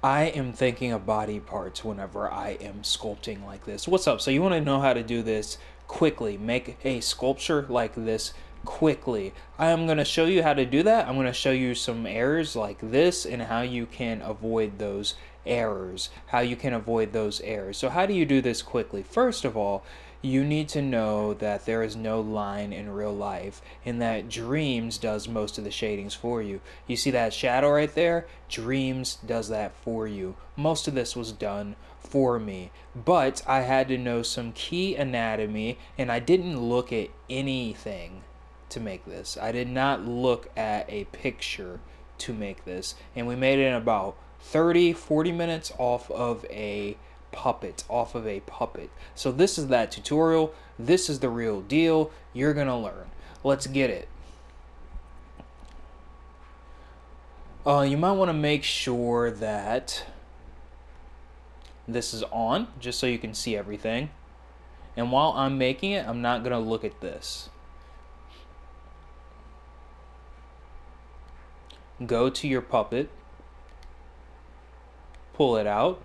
I am thinking of body parts whenever I am sculpting like this. What's up? So you want to know how to do this quickly, make a sculpture like this quickly. I am going to show you how to do that. I'm going to show you some errors like this and how you can avoid those errors. So how do you do this quickly? First of all, you need to know that there is no line in real life and that Dreams does most of the shadings for you. You see that shadow right there? Dreams does that for you. Most of this was done for me, but I had to know some key anatomy and I didn't look at anything to make this. I did not look at a picture to make this, and we made it in about 30-40 minutes off of a puppet. So this is that tutorial. This is the real deal. You're gonna learn. Let's get it. You might want to make sure that this is on, just so you can see everything. And while I'm making it, I'm not gonna look at this. Go to your puppet, pull it out.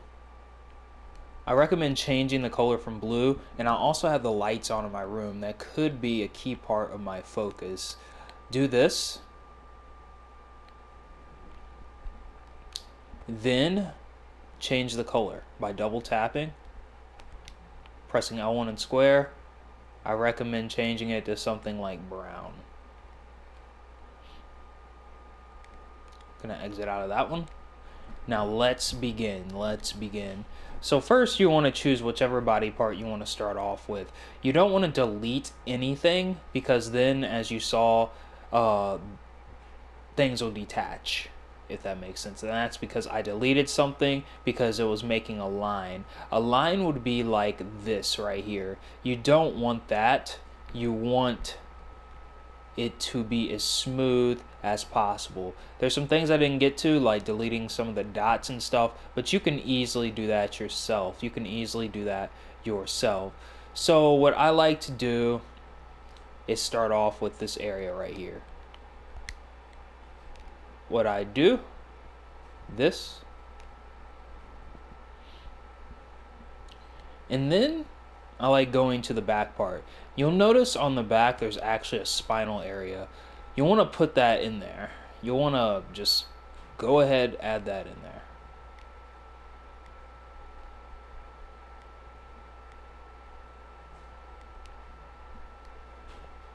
I recommend changing the color from blue, and I also have the lights on in my room. That could be a key part of my focus. Do this. Then change the color by double tapping, pressing L1 and square. I recommend changing it to something like brown. Gonna exit out of that one. Now let's begin. So first you want to choose whichever body part you want to start off with. You don't want to delete anything because then, as you saw, things will detach, if that makes sense. And that's because I deleted something because it was making a line. A line would be like this right here. You don't want that. You want it to be as smooth as possible. There's some things I didn't get to, like deleting some of the dots and stuff, but you can easily do that yourself. So what I like to do is start off with this area right here. What I do, this, and then I like going to the back part. You'll notice on the back there's actually a spinal area. You want to put that in there. You'll want to just go ahead, add that in there.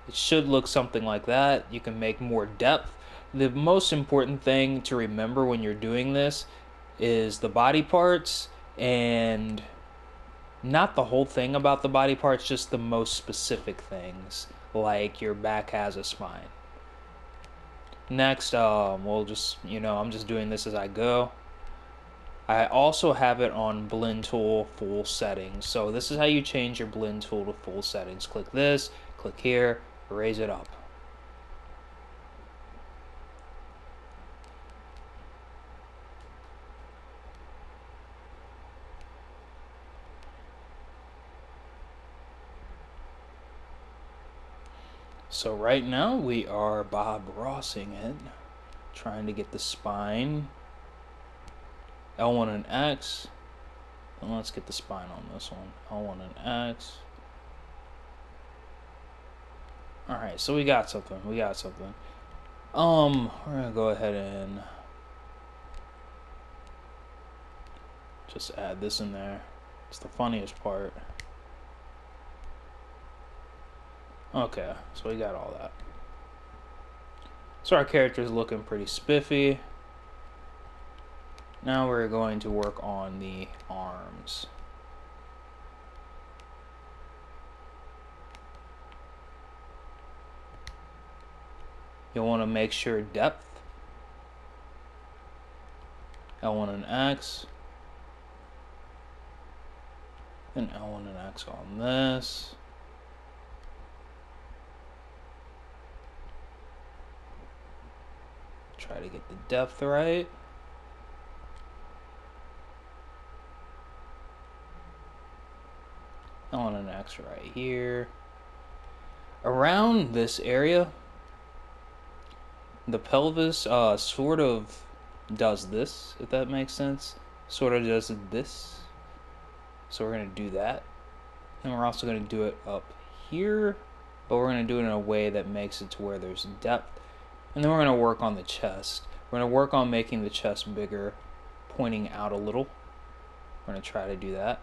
It should look something like that. You can make more depth. The most important thing to remember when you're doing this is the body parts, and not the whole thing about the body parts, just the most specific things, like your back has a spine. Next, we'll just, I'm just doing this as I go. I also have it on blend tool full settings. So this is how you change your blend tool to full settings. Click this, click here, raise it up. So right now we are Bob Rossing it, trying to get the spine. L1 and X. And let's get the spine on this one. L1 and X. Alright, so we got something. We're gonna go ahead and just add this in there. It's the funniest part. Okay, so we got all that. So our character's looking pretty spiffy. Now we're going to work on the arms. You'll want to make sure depth. L1 and X. And L1 and X on this. Try to get the depth right. On an X right here. Around this area, the pelvis sort of does this, if that makes sense. sort of does this. So we're going to do that. And we're also going to do it up here, but we're going to do it in a way that makes it to where there's depth. And then we're going to work on the chest. We're going to work on making the chest bigger, pointing out a little. We're going to try to do that.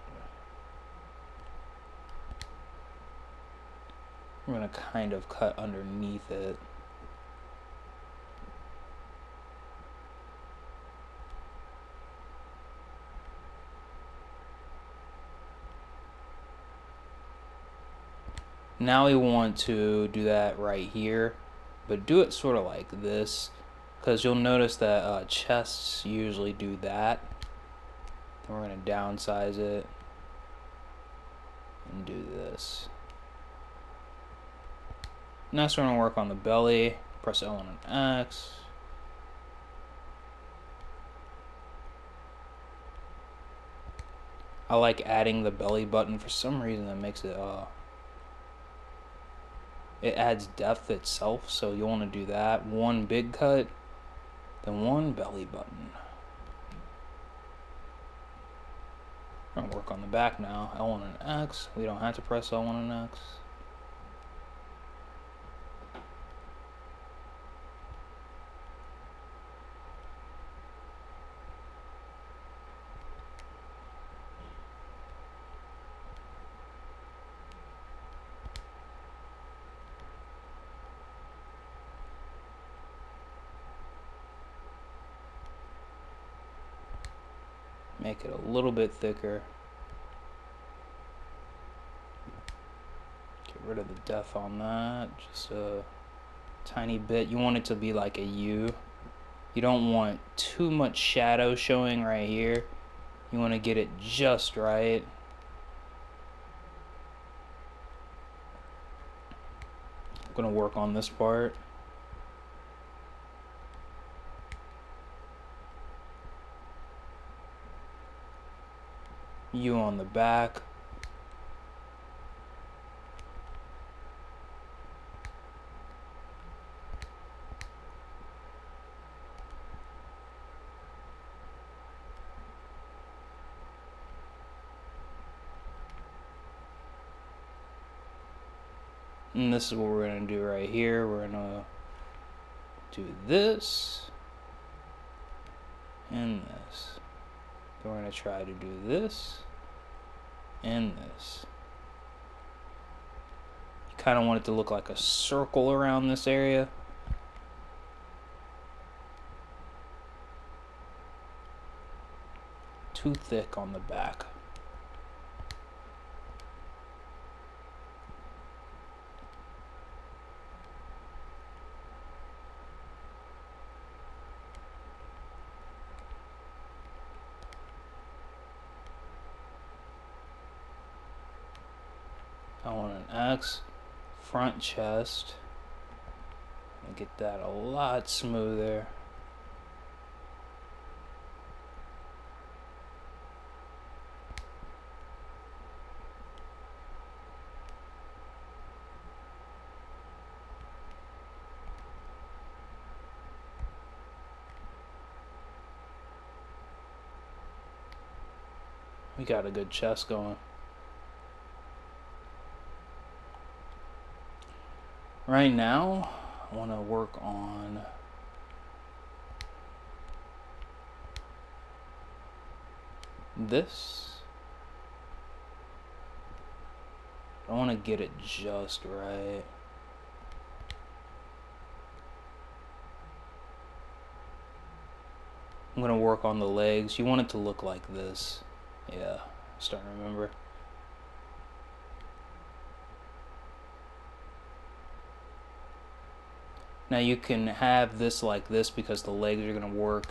We're going to kind of cut underneath it. Now we want to do that right here, but do it sort of like this, because you'll notice that chests usually do that. Then we're going to downsize it and do this. Next we're going to work on the belly. Press L and X. I like adding the belly button. For some reason that makes it it adds depth itself, so you want to do that. One big cut, then one belly button. I'm going to work on the back now. L1 and X. We don't have to press L1 and X. Make it a little bit thicker. Get rid of the depth on that, just a tiny bit. You want it to be like a U. You don't want too much shadow showing right here. You want to get it just right. I'm going to work on this part. U on the back. And this is what we're going to do right here. We're going to do this and this. Then we're going to try to do this and this. You kind of want it to look like a circle around this area. Too thick on the back. I want an X, front chest, and get that a lot smoother. We got a good chest going. Right now, I want to work on this. I want to get it just right. I'm going to work on the legs. You want it to look like this. Yeah, starting to remember. Now you can have this like this because the legs are going to work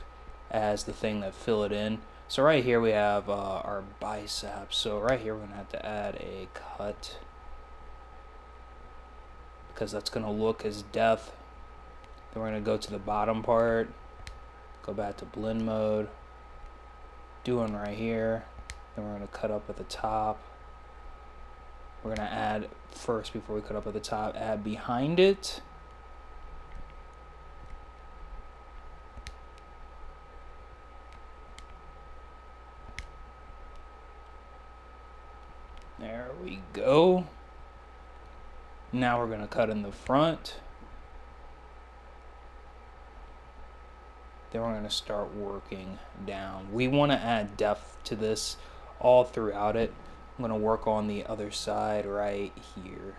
as the thing that fill it in. So right here we have our biceps. So right here we're going to have to add a cut because that's going to look as depth. Then we're going to go to the bottom part, go back to blend mode, do one right here. Then we're going to cut up at the top. We're going to add first, before we cut up at the top, add behind it. There we go. Now we're going to cut in the front. Then we're going to start working down. We want to add depth to this all throughout it. I'm going to work on the other side right here.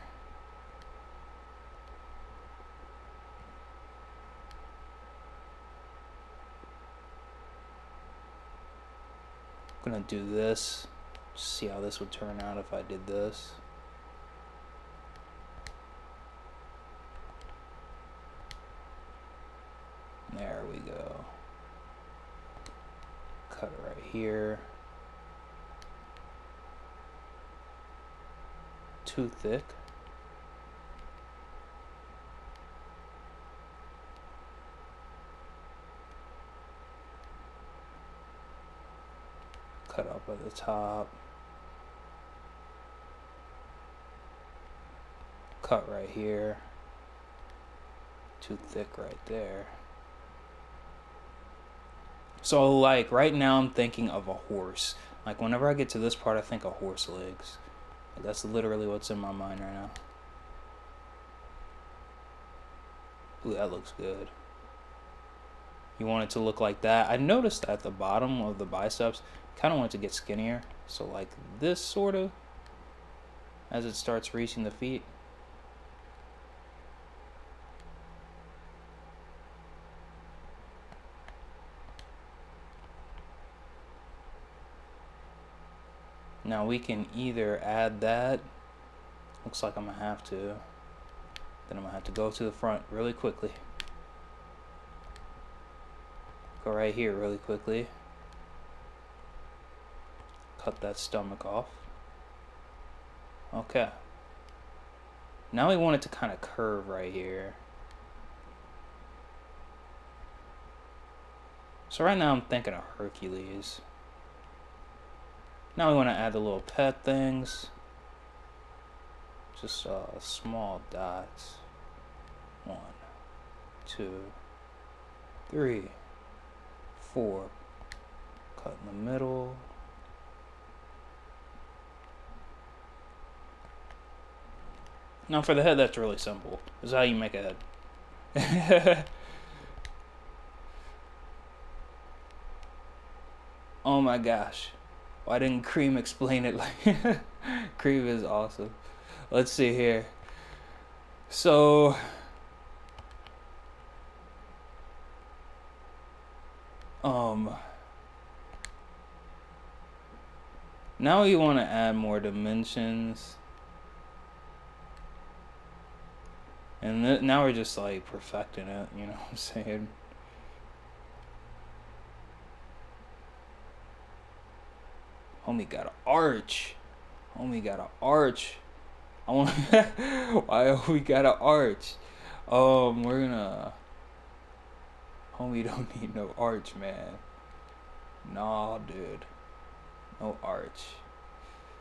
I'm going to do this. See how this would turn out if I did this. There we go. Cut it right here. Too thick. Cut up at the top. Cut right here. Too thick right there. So like right now I'm thinking of a horse. Like whenever I get to this part I think of horse legs. Like, that's literally what's in my mind right now. Ooh, that looks good. You want it to look like that. I noticed at the bottom of the biceps, kind of want it to get skinnier. So like this sort of, as it starts reaching the feet. Now we can either add that. Looks like I'm gonna have to. Then I'm gonna have to go to the front really quickly. Go right here really quickly. Cut that stomach off. Okay. Now we want it to kind of curve right here. So right now I'm thinking of Hercules. Now we want to add the little pet things. Just small dots. 1, 2, 3, 4. Cut in the middle. Now for the head, that's really simple. This is how you make a head. Oh my gosh. Why didn't Cream explain it like Cream is awesome. Let's see here. So now we want to add more dimensions. And now we're just like perfecting it, you know what I'm saying? Homie got an arch. Homie got an arch. I want. Why we got an arch? We're gonna. Homie don't need no arch, man. Nah, dude. No arch.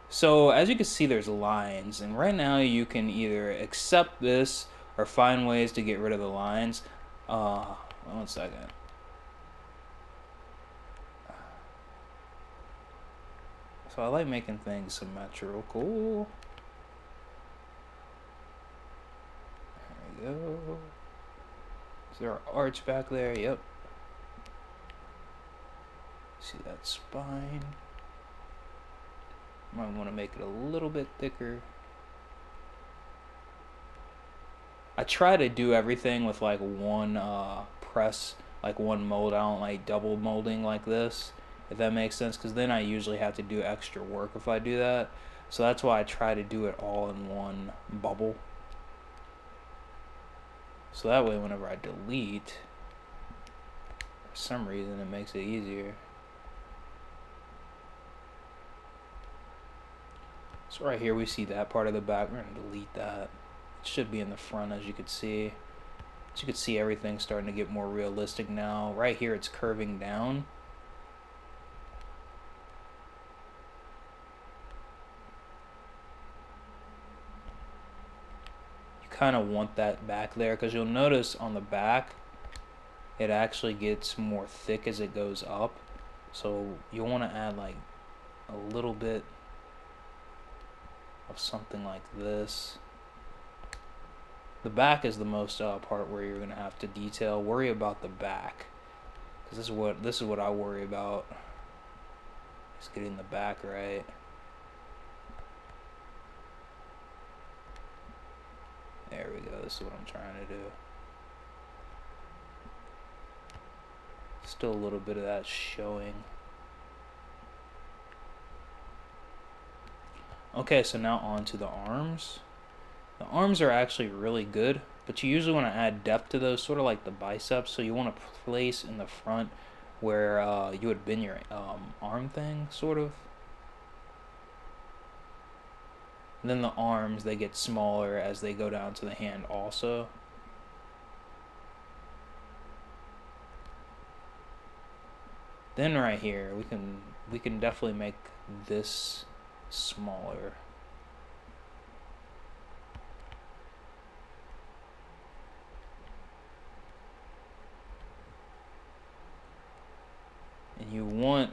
So as you can see, there's lines, and right now you can either accept this or find ways to get rid of the lines. 1 second. So I like making things symmetrical. There we go. Is there an arch back there? Yep. See that spine? Might want to make it a little bit thicker. I try to do everything with like one press, like one mold. I don't like double molding like this, if that makes sense, because then I usually have to do extra work if I do that. So that's why I try to do it all in one bubble. So that way whenever I delete, for some reason it makes it easier. So right here we see that part of the back. We're going to delete that. It should be in the front, as you can see. As you can see, everything's starting to get more realistic now. Right here it's curving down. You kind of want that back there, because you'll notice on the back it actually gets more thick as it goes up. So you'll want to add like a little bit of something like this. The back is the most part where you're gonna have to detail. Worry about the back, because this is what I worry about. Just getting the back right. There we go. This is what I'm trying to do. Still a little bit of that showing. Okay, so now on to the arms. The arms are actually really good, but you usually want to add depth to those, sort of like the biceps. So you want to place in the front where you would bend your arm thing, sort of. And then the arms, they get smaller as they go down to the hand also. Then right here, we can definitely make this smaller. And you want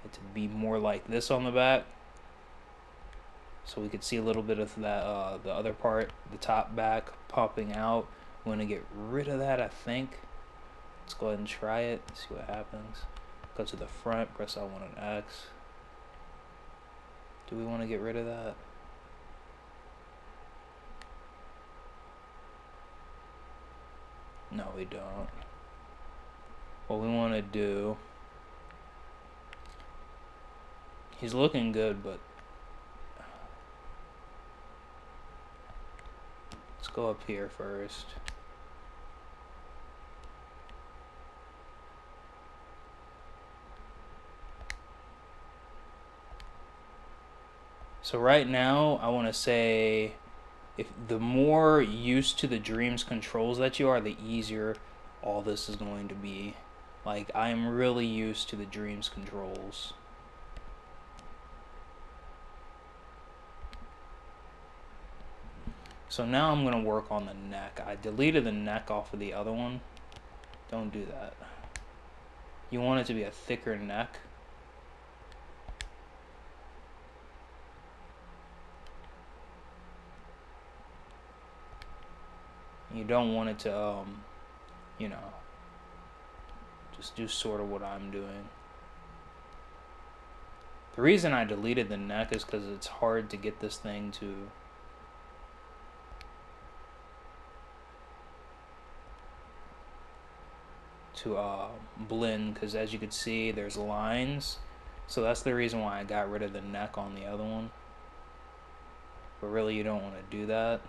it to be more like this on the back, so we could see a little bit of that the other part, the top back popping out. We want to get rid of that, I think. Let's go ahead and try it, see what happens. Go to the front, press L1 and X. Do we want to get rid of that? No, we don't. What we want to do, he's looking good, but let's go up here first. So right now, I want to say, if the more used to the Dreams controls that you are, the easier all this is going to be. Like, I am really used to the Dreams controls. So now I'm going to work on the neck. I deleted the neck off of the other one. Don't do that. You want it to be a thicker neck. You don't want it to, you know, just do sort of what I'm doing. The reason I deleted the neck is because it's hard to get this thing to blend, because as you can see, there's lines. So that's the reason why I got rid of the neck on the other one. But really, you don't want to do that.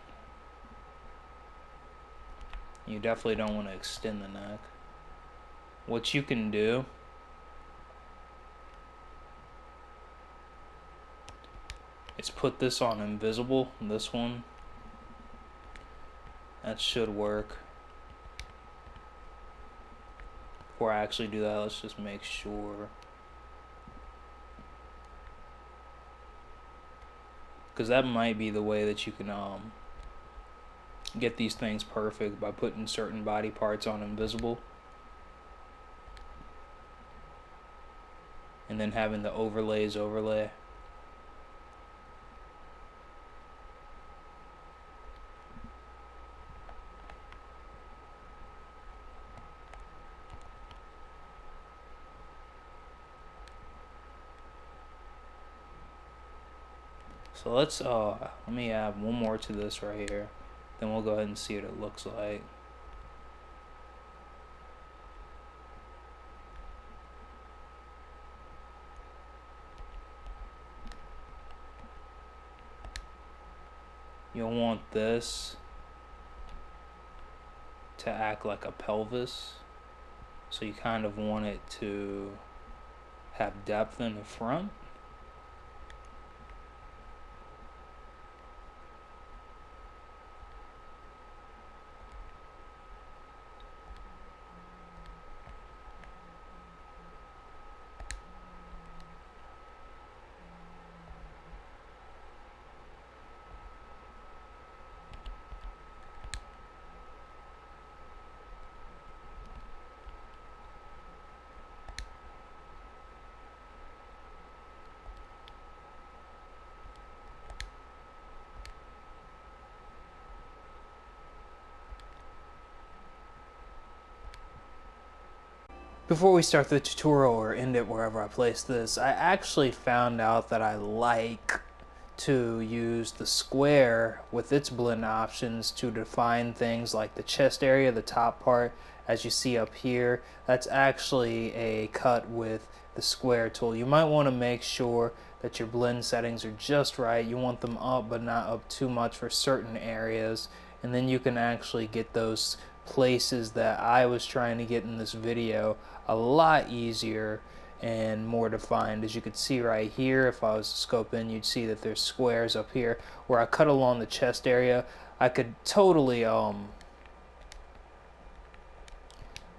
You definitely don't want to extend the neck. What you can do is put this on invisible, this one. That should work. Before I actually do that, let's just make sure. Because that might be the way that you can get these things perfect, by putting certain body parts on invisible. And then having the overlays overlay. So let's let me add one more to this right here. Then we'll go ahead and see what it looks like. You'll want this to act like a pelvis. So you kind of want it to have depth in the front. Before we start the tutorial or end it wherever I place this, I actually found out that I like to use the square with its blend options to define things like the chest area, the top part, as you see up here. That's actually a cut with the square tool. You might want to make sure that your blend settings are just right. You want them up but not up too much for certain areas, and then you can actually get those places that I was trying to get in this video a lot easier and more defined. As you can see right here, if I was to scope in, you'd see that there's squares up here where I cut along the chest area. I could totally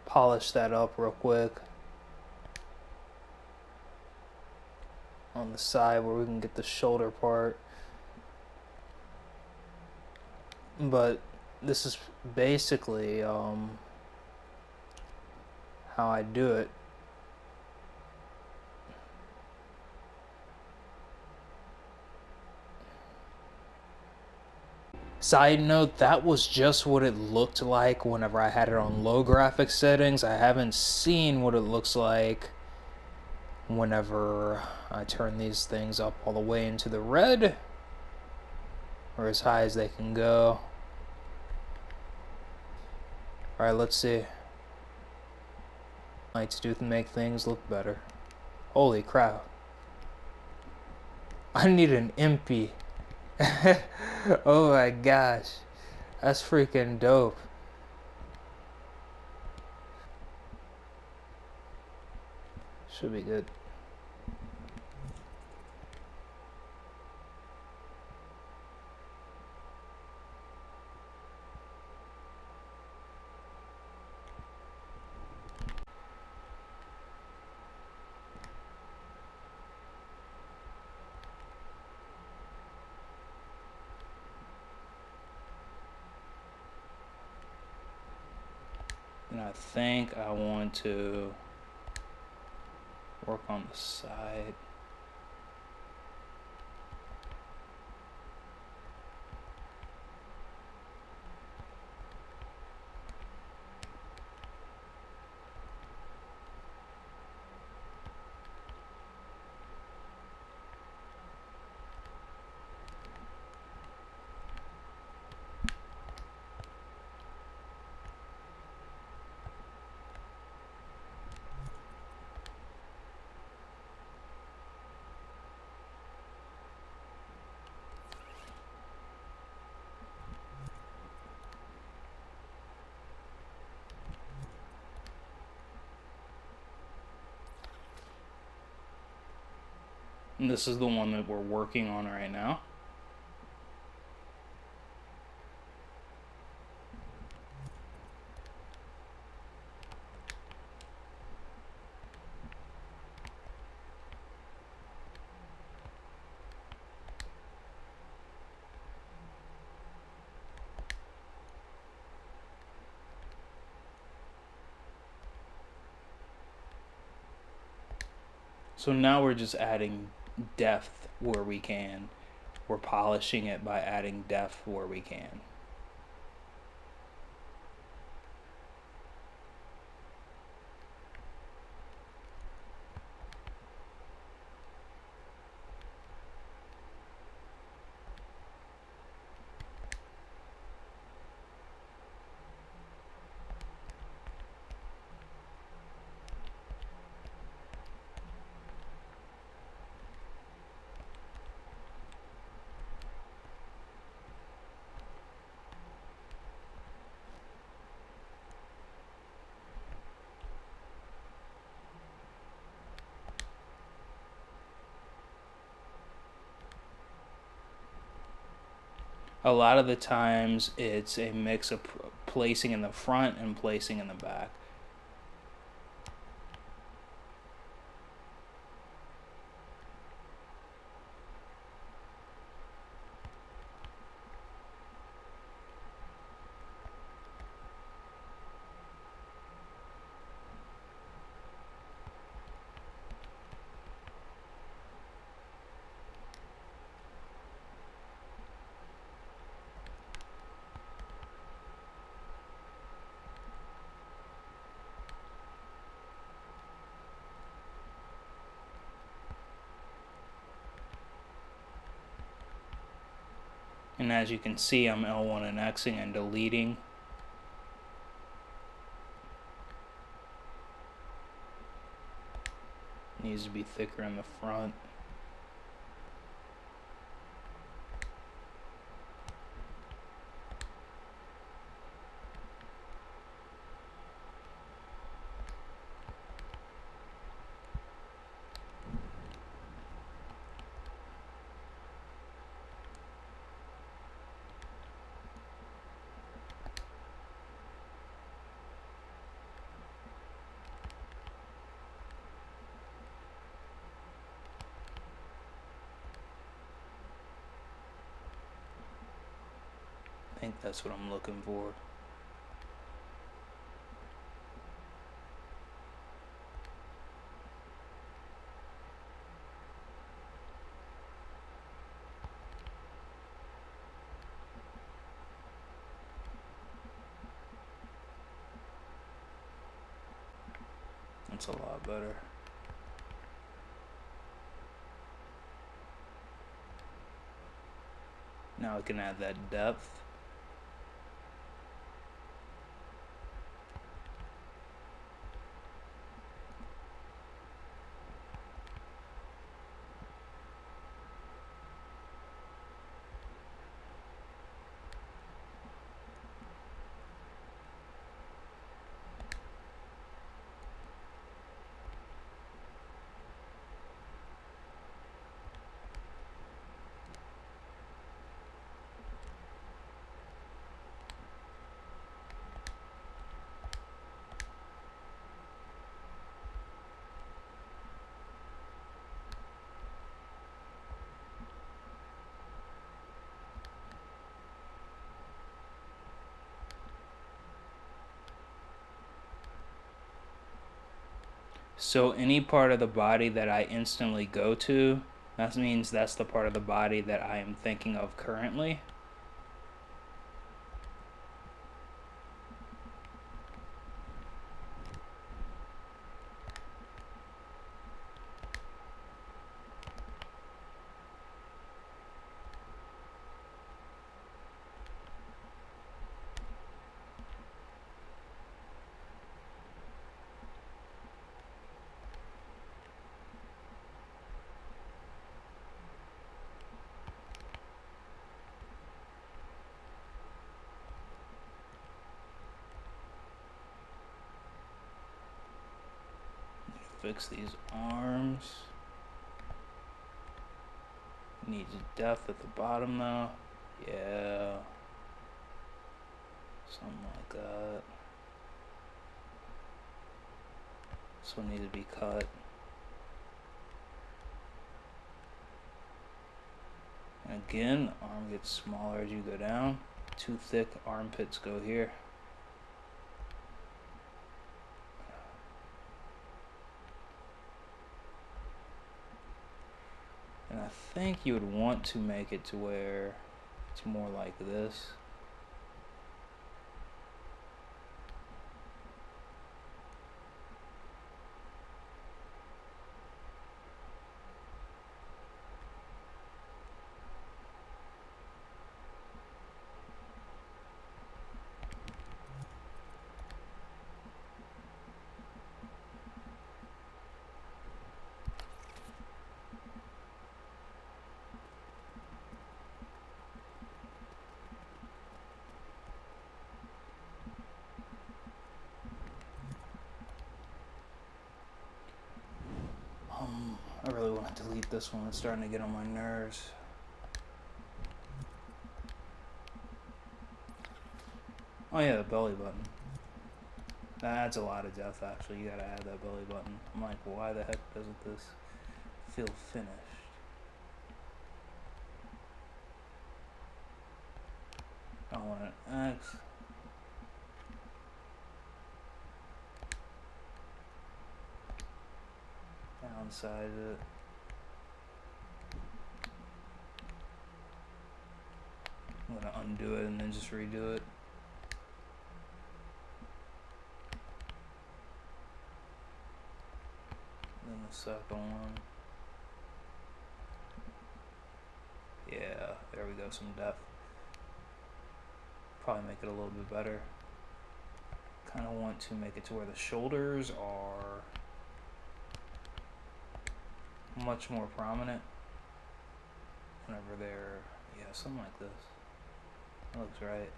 polish that up real quick on the side where we can get the shoulder part. But this is basically how I do it. Side note, that was just what it looked like whenever I had it on low graphics settings. I haven't seen what it looks like whenever I turn these things up all the way into the red, or as high as they can go. Alright, let's see. Lights do make things look better. Holy crap. I need an MP. Oh my gosh. That's freaking dope. Should be good. And I think I want to work on the side. And this is the one that we're working on right now. So now we're just adding depth where we can. We're polishing it by adding depth where we can. A lot of the times it's a mix of placing in the front and placing in the back. And as you can see, I'm L1 and Xing and deleting. Needs to be thicker in the front. I think that's what I'm looking for. That's a lot better. Now we can add that depth. So any part of the body that I instantly go to, that means that's the part of the body that I am thinking of currently. Fix these arms. Needs depth at the bottom though. Yeah. Something like that. This one needs to be cut. And again, arm gets smaller as you go down. Too thick armpits go here. And I think you would want to make it to where it's more like this. I really want to delete this one. It's starting to get on my nerves. Oh yeah, the belly button. That adds a lot of depth actually. You gotta add that belly button. I'm like, why the heck doesn't this feel finished? I want an X. Downsize it. I'm gonna undo it and then just redo it. Then the second one. Yeah, there we go, some depth. probably make it a little bit better. Kind of want to make it to where the shoulders are much more prominent whenever they're, yeah, something like this. That looks right.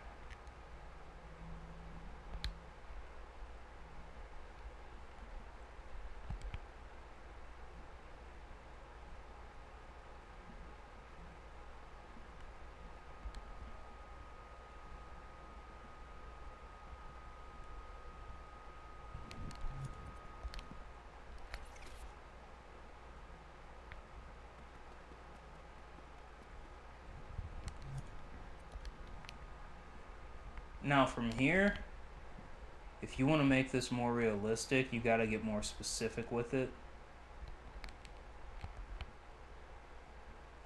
Now from here, if you want to make this more realistic, you got to get more specific with it.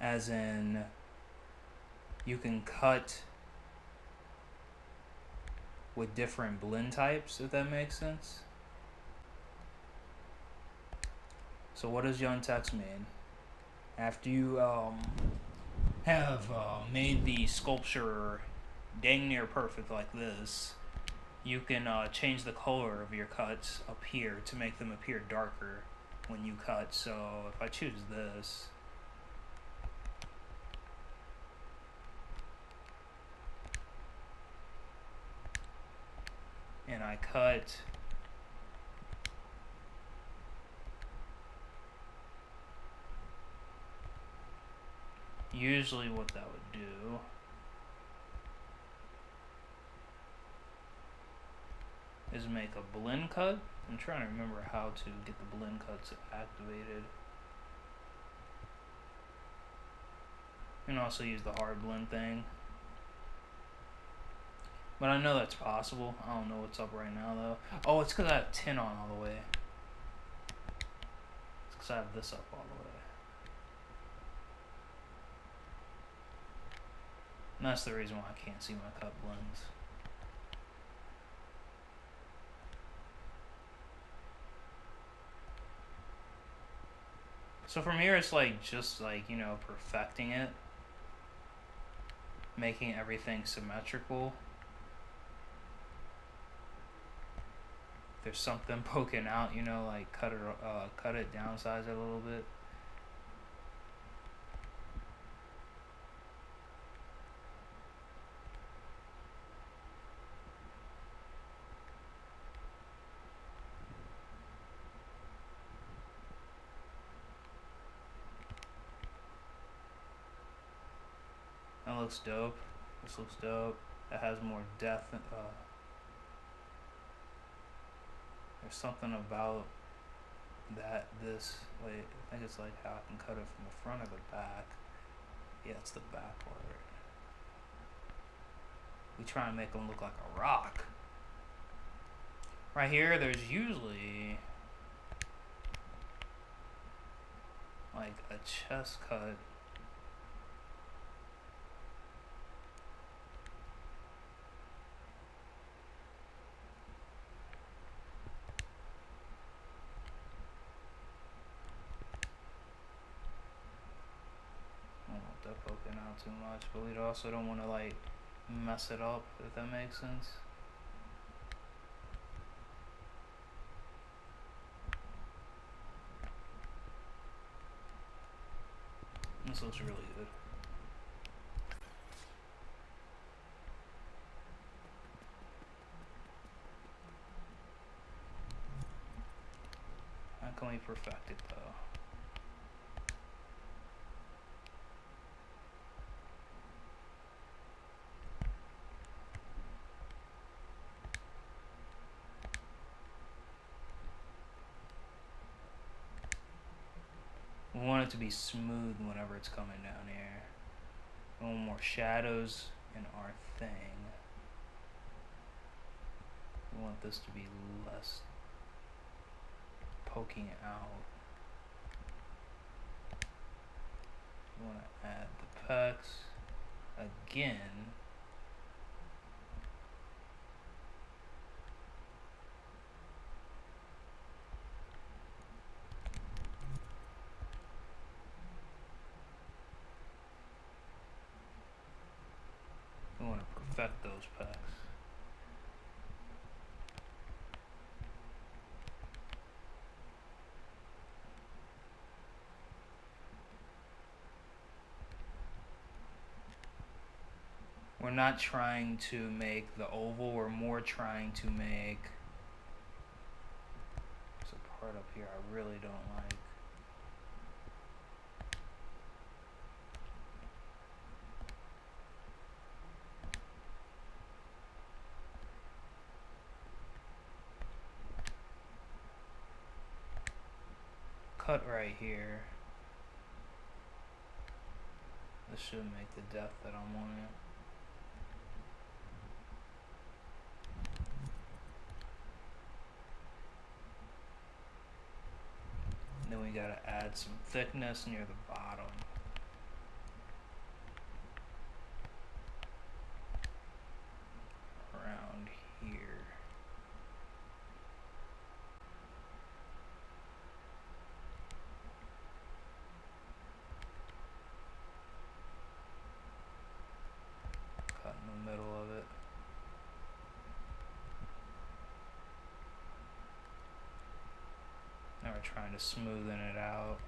As in, you can cut with different blend types, if that makes sense. So what does young text mean? After you have made the sculpture dang near perfect like this, you can change the color of your cuts up here to make them appear darker when you cut. So if I choose this, and I cut usually what that would do is make a blend cut. I'm trying to remember how to get the blend cuts activated. You can also use the hard blend thing. But I know that's possible. I don't know what's up right now though. Oh, it's because I have 10 on all the way. It's because I have this up all the way. And that's the reason why I can't see my cut blends. So from here, it's like just like, you know, perfecting it, making everything symmetrical. If there's something poking out, you know, like cut it, downsize it a little bit. That looks dope. This looks dope. It has more depth. There's something about that. This, wait, I think it's like how I can cut it from the front or the back. Yeah, it's the back part. We try and make them look like a rock. Right here, there's usually like a chest cut. That poking out too much, but we also don't want to like mess it up, if that makes sense. This looks really good. How can we perfect it though? We want it to be smooth whenever it's coming down here. We want more shadows in our thing. We want this to be less poking out. We want to add the pecs again. respect those pecs. We're not trying to make the oval, we're more trying to make... There's a part up here I really don't like. Cut right here. This should make the depth that I'm wanting. And then we gotta add some thickness near the bottom. Around here. Cut in the middle of it. Now we're trying to smoothen it out.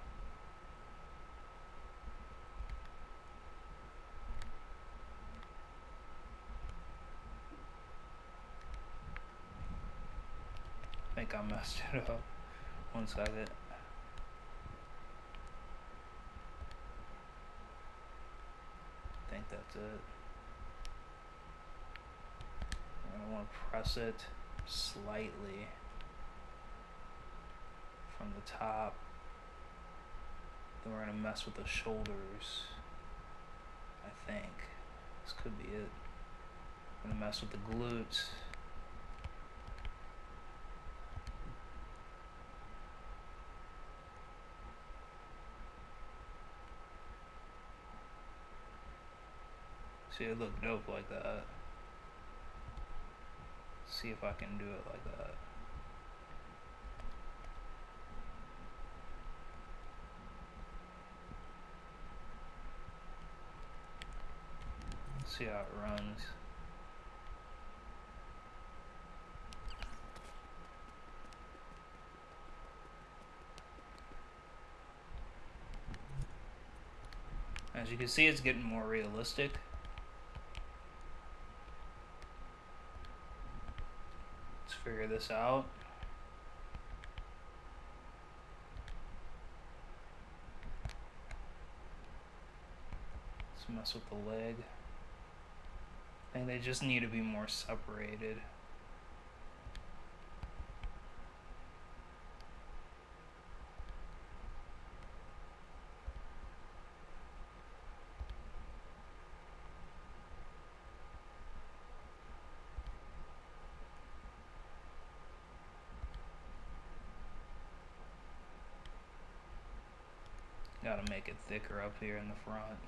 I think I messed it up. 1 second. I think that's it. I want to press it slightly from the top. Then we're going to mess with the shoulders. I think this could be it. I'm going to mess with the glutes. See, it look dope like that. See if I can do it like that. See how it runs. As you can see, it's getting more realistic. Let's figure this out. Let's mess with the leg. I think they just need to be more separated. Gotta make it thicker up here in the front.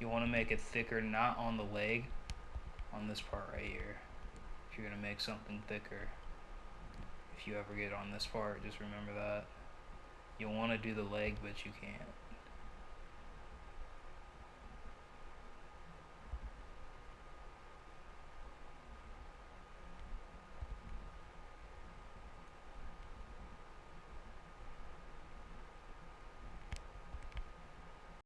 You want to make it thicker, not on the leg, on this part right here. If you're gonna make something thicker, if you ever get on this part, just remember that. You'll want to do the leg, but you can't.